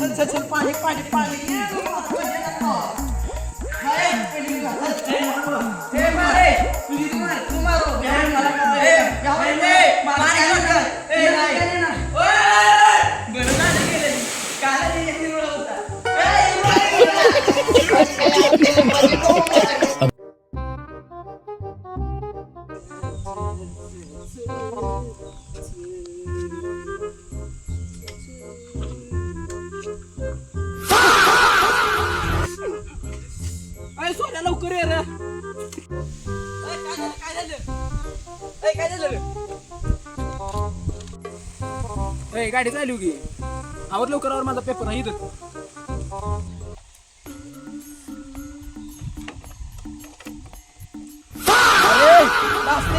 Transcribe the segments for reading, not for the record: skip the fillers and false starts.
चल पाणी पाणी पाणी सोन्या लवकर ये रे काय झालं गाडी चालू की आवर लवकर आवर माझा पेपर आहे इथं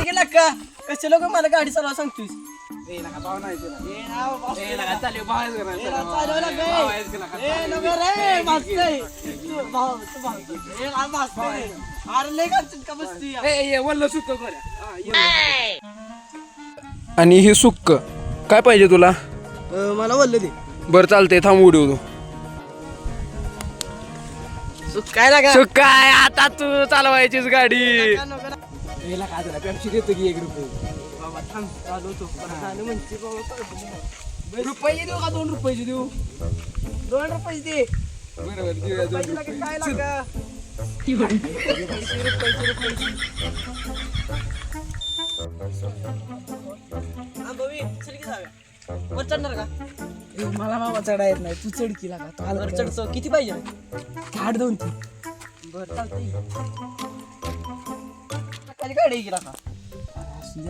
गेला का कसे लोक मला गाडी चालवा सांगतोस आणि हे सुक्क काय पाहिजे तुला मला बोललं ते बरं चालतंय थांब उडवू काय लागा सुक्क काय आता तू चालवायचीच गाडी पेप्सी देतो की 1 रुपये बाबा थांब चालवतो म्हणते रुपये देऊ का 2 रुपये देऊ 2 रुपये दे बरोबर काय लागा चढणार का मला बाबा चढा येत नाही तू चढ की लागा तू चढतो किती पाहिजे घाट 2 बरं चालतंय गाडी गेला का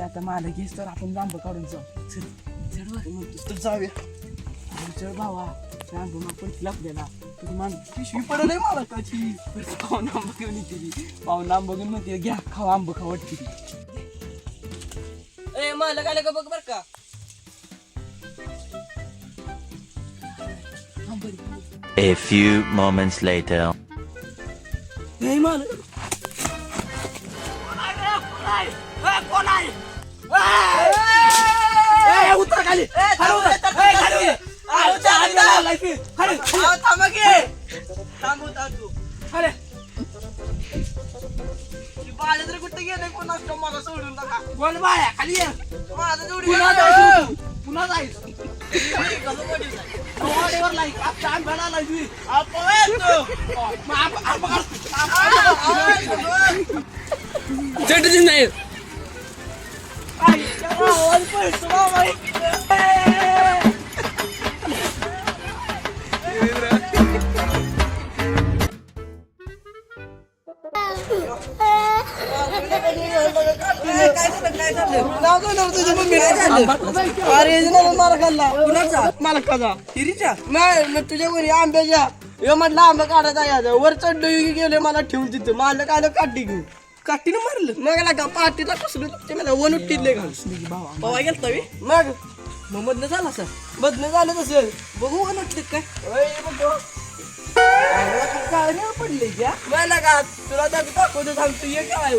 आता मला घेस तर आपण जांब काढून जाऊ चल चढ जाऊया चढ भावा सांगू मग पण आपल्याला तुझी मान पिशवी पडलं आहे मला काची पाहून आंब घेऊन येते पाहून आंब घेऊन म्हणते घ्या खावा आंब खा वाटते ए मला काय का बघ बर का A few moments later. नाही मला उतर खाली कुठे गेले कोणा मला सोडून टाका कोण बाळ्या खाली माझं जोडी पुन्हा जायचं चढच नाही तुझ्या घरी आंब्याच्या म्हटलं आंबा काढायचा यायचं वर चढ गेले मला ठेवून तिथं मला काय काठी घेऊन काठीनं मारलं मग का पाठीला कसलं ते मला वन उठले बाबा गेलता मग मधनं झाला सर मधनं झालं तसं बघू वन उठले काय पडले मला का तुला दाखवतो सांगतो ये काय